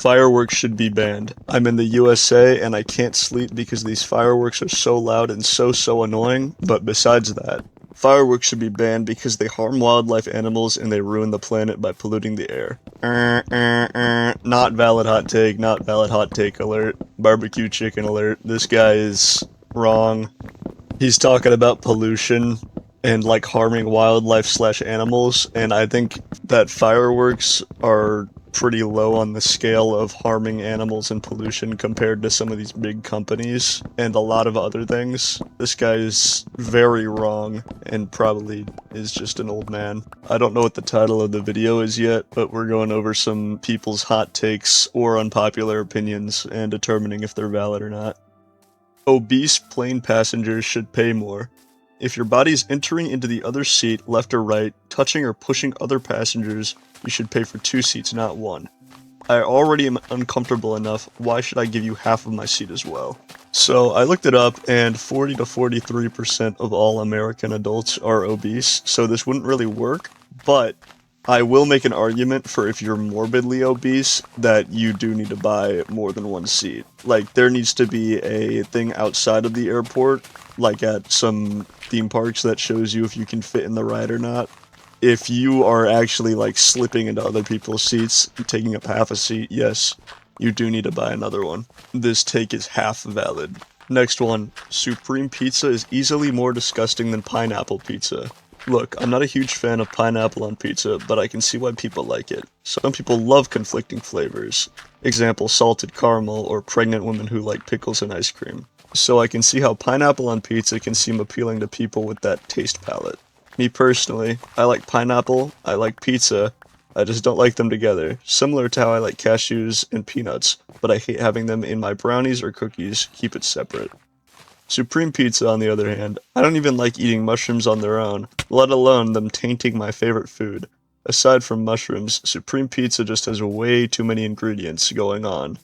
Fireworks should be banned. I'm in the USA and I can't sleep because these fireworks are so loud and so annoying, but besides that, fireworks should be banned because they harm wildlife animals and they ruin the planet by polluting the air. Not valid hot take, not valid hot take alert. Barbecue chicken alert. This guy is wrong. He's talking about pollution and like harming wildlife slash animals, and I think that fireworks are pretty low on the scale of harming animals and pollution compared to some of these big companies and a lot of other things. This guy is very wrong and probably is just an old man. I don't know what the title of the video is yet, but we're going over some people's hot takes or unpopular opinions and determining if they're valid or not. Obese plane passengers should pay more. If your body's entering into the other seat, left or right, touching or pushing other passengers, you should pay for 2 seats, not 1. I already am uncomfortable enough, why should I give you half of my seat as well? So I looked it up, and 40 to 43% of all American adults are obese, so this wouldn't really work, but I will make an argument for if you're morbidly obese that you do need to buy more than 1 seat. Like, there needs to be a thing outside of the airport, like at some theme parks that shows you if you can fit in the ride or not. If you are actually like slipping into other people's seats, taking up half a seat, yes, you do need to buy another one. This take is half valid. Next one, Supreme Pizza is easily more disgusting than pineapple pizza. Look, I'm not a huge fan of pineapple on pizza, but I can see why people like it. Some people love conflicting flavors. Example, salted caramel or pregnant women who like pickles and ice cream. So I can see how pineapple on pizza can seem appealing to people with that taste palette. Me personally, I like pineapple, I like pizza, I just don't like them together. Similar to how I like cashews and peanuts, but I hate having them in my brownies or cookies, keep it separate. Supreme Pizza, on the other hand, I don't even like eating mushrooms on their own, let alone them tainting my favorite food. Aside from mushrooms, Supreme Pizza just has way too many ingredients going on.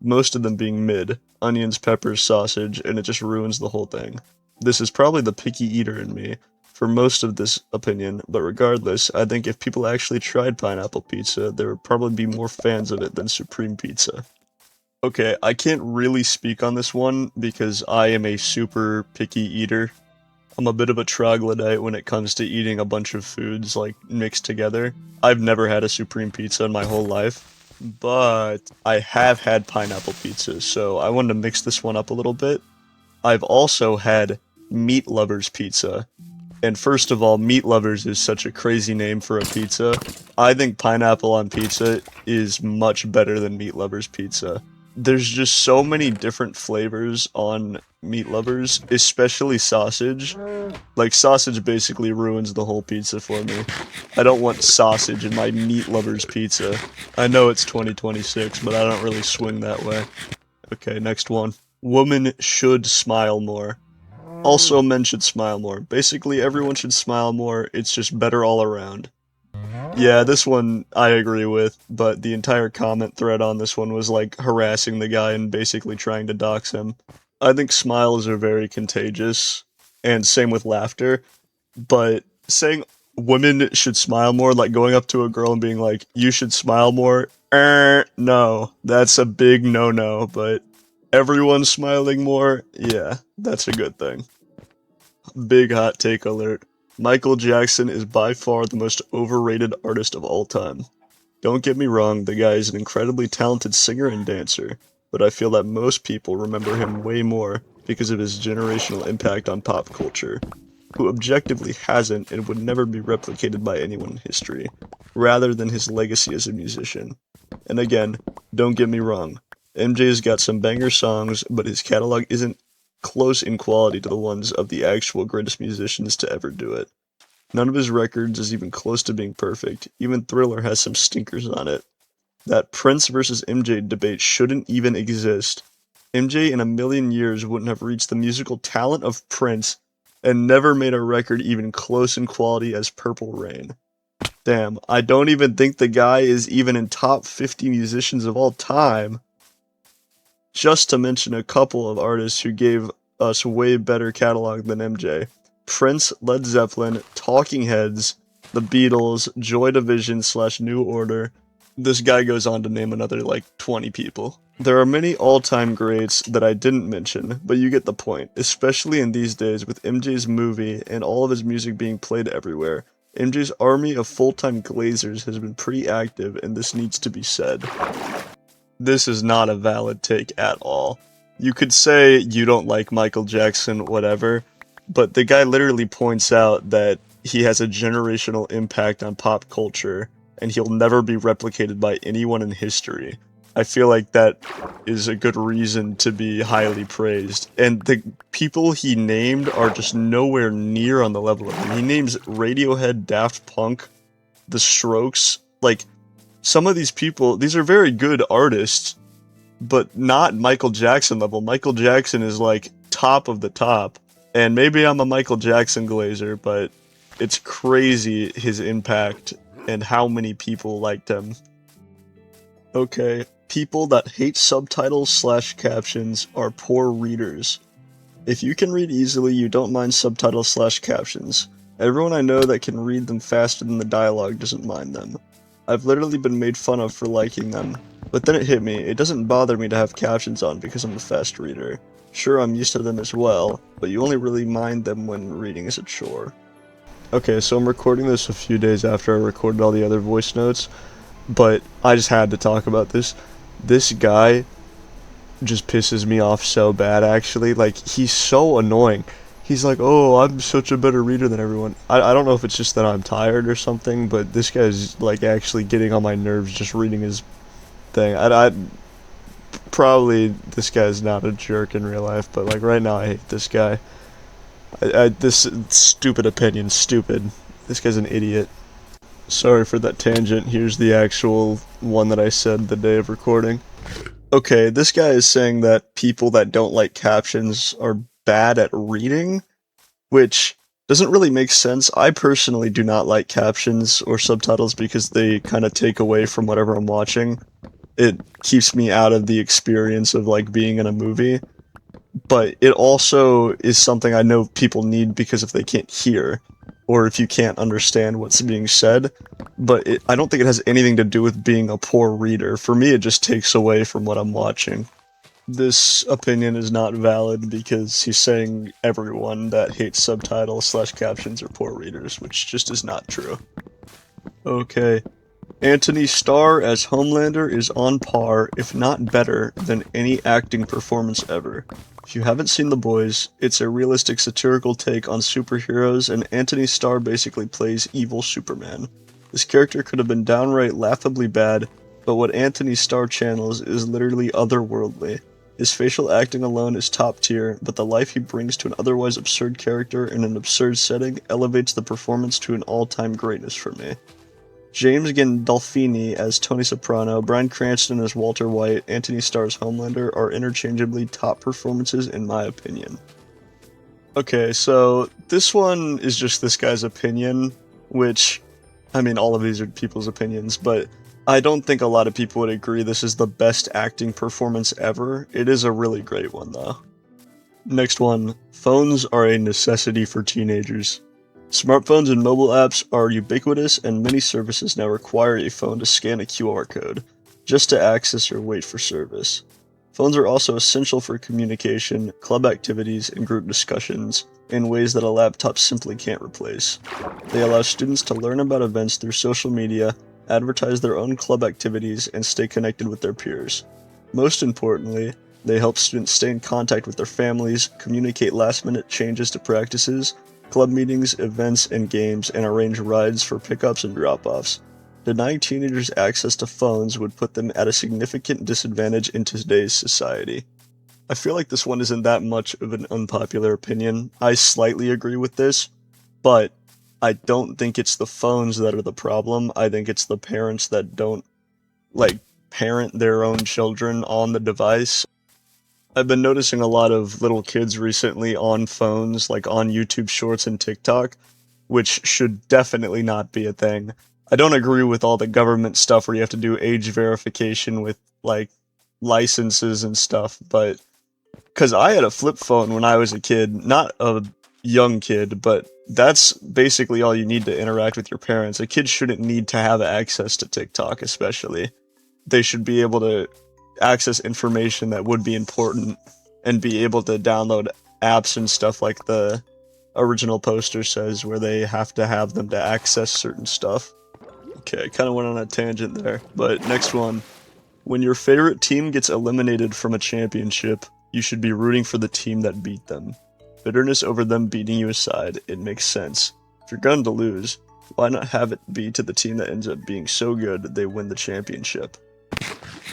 Most of them being mid, onions, peppers, sausage, and it just ruins the whole thing. This is probably the picky eater in me for most of this opinion, but regardless, I think if people actually tried pineapple pizza, there would probably be more fans of it than Supreme Pizza. Okay, I can't really speak on this one because I am a super picky eater. I'm a bit of a troglodyte when it comes to eating a bunch of foods like mixed together. I've never had a Supreme Pizza in my whole life, but I have had pineapple pizza, so I wanted to mix this one up a little bit. I've also had Meat Lovers Pizza. And first of all, Meat Lovers is such a crazy name for a pizza. I think pineapple on pizza is much better than Meat Lovers Pizza. There's just so many different flavors on Meat Lovers, especially sausage. Like, sausage basically ruins the whole pizza for me. I don't want sausage in my Meat Lovers pizza. I know it's 2026, but I don't really swing that way. Okay, next one. Women should smile more. Also, men should smile more. Basically, everyone should smile more, it's just better all around. Yeah, this one I agree with, but the entire comment thread on this one was like harassing the guy and basically trying to dox him. I think smiles are very contagious, and same with laughter, but saying women should smile more, like going up to a girl and being like, you should smile more, no, that's a big no-no, but everyone smiling more, yeah, that's a good thing. Big hot take alert. Michael Jackson is by far the most overrated artist of all time. Don't get me wrong, the guy is an incredibly talented singer and dancer, but I feel that most people remember him way more because of his generational impact on pop culture, who objectively hasn't and would never be replicated by anyone in history, rather than his legacy as a musician. And again, don't get me wrong, MJ's got some banger songs, but his catalog isn't close in quality to the ones of the actual greatest musicians to ever do it. None of his records is even close to being perfect, even Thriller has some stinkers on it. That Prince versus MJ debate shouldn't even exist. MJ in a million years wouldn't have reached the musical talent of Prince and never made a record even close in quality as Purple Rain. Damn, I don't even think the guy is even in top 50 musicians of all time. Just to mention a couple of artists who gave us way better catalog than MJ. Prince, Led Zeppelin, Talking Heads, The Beatles, Joy Division / New Order, This guy goes on to name another like 20 people. There are many all-time greats that I didn't mention, but you get the point, especially in these days with MJ's movie and all of his music being played everywhere. MJ's army of full-time glazers has been pretty active, and this needs to be said. This is not a valid take at all. You could say you don't like Michael Jackson, whatever, but the guy literally points out that he has a generational impact on pop culture, and he'll never be replicated by anyone in history. I feel like that is a good reason to be highly praised. And the people he named are just nowhere near on the level of him. He names Radiohead, Daft Punk, The Strokes. Like, some of these people, these are very good artists, but not Michael Jackson level. Michael Jackson is like top of the top. And maybe I'm a Michael Jackson glazer, but it's crazy his impact and how many people liked him. Okay, people that hate subtitles/captions are poor readers. If you can read easily, you don't mind subtitles/captions. Everyone I know that can read them faster than the dialogue doesn't mind them. I've literally been made fun of for liking them. But then it hit me, it doesn't bother me to have captions on because I'm a fast reader. Sure, I'm used to them as well, but you only really mind them when reading is a chore. Okay, so I'm recording this a few days after I recorded all the other voice notes, but I just had to talk about this. This guy just pisses me off so bad, actually. Like, he's so annoying. He's like, oh, I'm such a better reader than everyone. I don't know if it's just that I'm tired or something, but this guy's, like, actually getting on my nerves just reading his thing. Probably this guy's not a jerk in real life, but, like, right now I hate this guy. This stupid opinion, stupid. This guy's an idiot. Sorry for that tangent, here's the actual one that I said the day of recording. Okay, this guy is saying that people that don't like captions are bad at reading, which doesn't really make sense. I personally do not like captions or subtitles because they kind of take away from whatever I'm watching. It keeps me out of the experience of like being in a movie. But it also is something I know people need because if they can't hear, or if you can't understand what's being said, but I don't think it has anything to do with being a poor reader. For me, it just takes away from what I'm watching. This opinion is not valid because he's saying everyone that hates subtitles/captions are poor readers, which just is not true. Okay. Anthony Starr as Homelander is on par, if not better, than any acting performance ever. If you haven't seen The Boys, it's a realistic satirical take on superheroes, and Anthony Starr basically plays evil Superman. This character could have been downright laughably bad, but what Anthony Starr channels is literally otherworldly. His facial acting alone is top tier, but the life he brings to an otherwise absurd character in an absurd setting elevates the performance to an all-time greatness for me. James Gandolfini as Tony Soprano, Bryan Cranston as Walter White, Anthony Starr's Homelander are interchangeably top performances in my opinion. Okay, so this one is just this guy's opinion, which, I mean, all of these are people's opinions, but I don't think a lot of people would agree this is the best acting performance ever. It is a really great one, though. Next one, phones are a necessity for teenagers. Smartphones and mobile apps are ubiquitous, and many services now require a phone to scan a QR code, just to access or wait for service. Phones are also essential for communication, club activities, and group discussions, in ways that a laptop simply can't replace. They allow students to learn about events through social media, advertise their own club activities, and stay connected with their peers. Most importantly, they help students stay in contact with their families, communicate last-minute changes to practices, club meetings, events, and games, and arrange rides for pickups and drop-offs. Denying teenagers access to phones would put them at a significant disadvantage in today's society. I feel like this one isn't that much of an unpopular opinion. I slightly agree with this, but I don't think it's the phones that are the problem. I think it's the parents that don't, parent their own children on the device. I've been noticing a lot of little kids recently on phones, like on YouTube Shorts and TikTok, which should definitely not be a thing. I don't agree with all the government stuff where you have to do age verification with, licenses and stuff, but because I had a flip phone when I was a kid, not a young kid, but that's basically all you need to interact with your parents. A kid shouldn't need to have access to TikTok, especially. They should be able to access information that would be important and be able to download apps and stuff like the original poster says, where they have to have them to access certain stuff. Okay, I kind of went on a tangent there, but next one. When your favorite team gets eliminated from a championship, you should be rooting for the team that beat them. Bitterness over them beating you aside, it makes sense. If you're going to lose, why not have it be to the team that ends up being so good that they win the championship?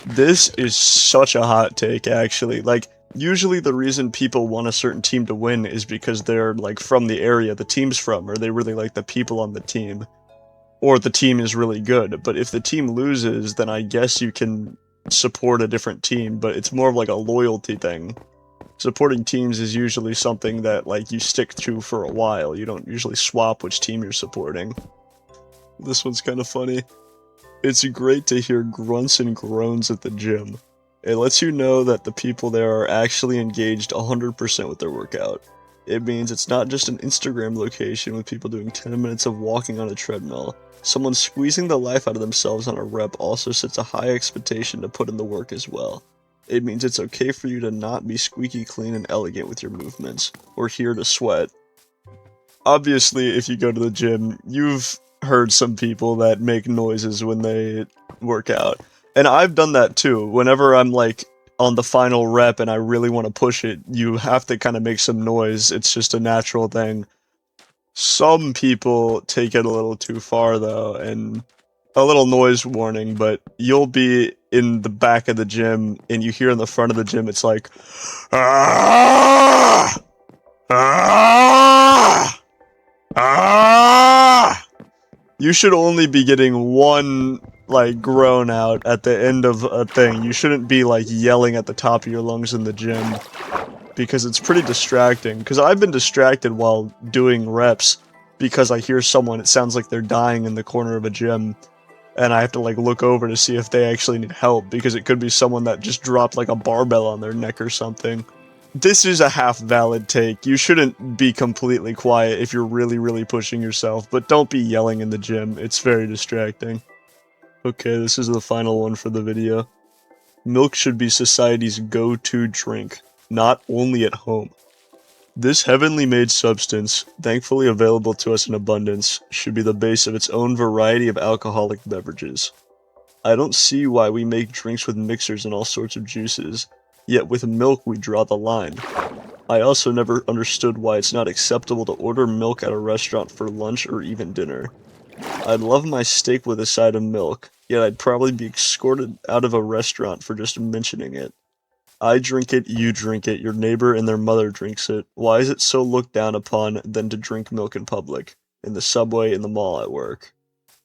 This is such a hot take, actually. Like, usually the reason people want a certain team to win is because they're, like, from the area the team's from, or they really like the people on the team. Or the team is really good, but if the team loses, then I guess you can support a different team, but it's more of like a loyalty thing. Supporting teams is usually something that, like, you stick to for a while. You don't usually swap which team you're supporting. This one's kind of funny. It's great to hear grunts and groans at the gym. It lets you know that the people there are actually engaged 100% with their workout. It means it's not just an Instagram location with people doing 10 minutes of walking on a treadmill. Someone squeezing the life out of themselves on a rep also sets a high expectation to put in the work as well. It means it's okay for you to not be squeaky clean and elegant with your movements. We're here to sweat. Obviously, if you go to the gym, you've heard some people that make noises when they work out. And I've done that too. Whenever I'm like on the final rep and I really want to push it, you have to kind of make some noise. It's just a natural thing. Some people take it a little too far though, and a little noise warning, but you'll be in the back of the gym and you hear in the front of the gym it's like, ah, ah, ah. You should only be getting one, like, groan out at the end of a thing. You shouldn't be, like, yelling at the top of your lungs in the gym, because it's pretty distracting. Because I've been distracted while doing reps because I hear someone, it sounds like they're dying in the corner of a gym, and I have to, like, look over to see if they actually need help, because it could be someone that just dropped, like, a barbell on their neck or something. This is a half-valid take. You shouldn't be completely quiet if you're really pushing yourself, but don't be yelling in the gym. It's very distracting. Okay, this is the final one for the video. Milk should be society's go-to drink, not only at home. This heavenly made substance, thankfully available to us in abundance, should be the base of its own variety of alcoholic beverages. I don't see why we make drinks with mixers and all sorts of juices, yet with milk we draw the line. I also never understood why it's not acceptable to order milk at a restaurant for lunch or even dinner. I'd love my steak with a side of milk, yet I'd probably be escorted out of a restaurant for just mentioning it. I drink it, you drink it, your neighbor and their mother drinks it. Why is it so looked down upon than to drink milk in public? In the subway, in the mall, at work.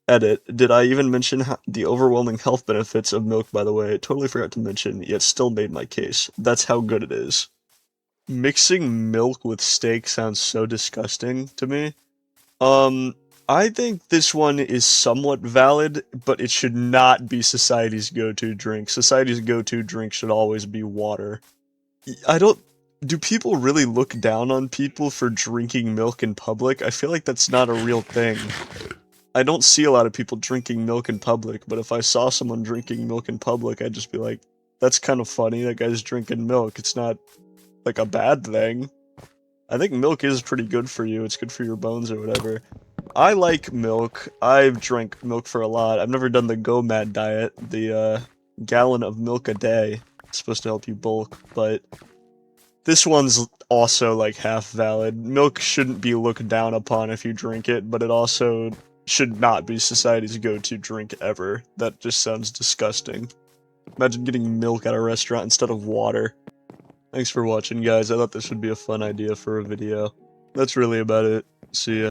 Edit. Did I even mention the overwhelming health benefits of milk, by the way? Totally forgot to mention, yet still made my case. That's how good it is. Mixing milk with steak sounds so disgusting to me. I think this one is somewhat valid, but it should not be society's go-to drink. Society's go-to drink should always be water. Do people really look down on people for drinking milk in public? I feel like that's not a real thing. I don't see a lot of people drinking milk in public, but if I saw someone drinking milk in public, I'd just be like, that's kind of funny, that guy's drinking milk. It's not, like, a bad thing. I think milk is pretty good for you. It's good for your bones or whatever. I like milk. I've drank milk for a lot. I've never done the Go Mad diet, the gallon of milk a day. It's supposed to help you bulk, but this one's also, like, half valid. Milk shouldn't be looked down upon if you drink it, but it also should not be society's go-to drink ever. That just sounds disgusting. Imagine getting milk at a restaurant instead of water. Thanks for watching, guys. I thought this would be a fun idea for a video. That's really about it. See ya.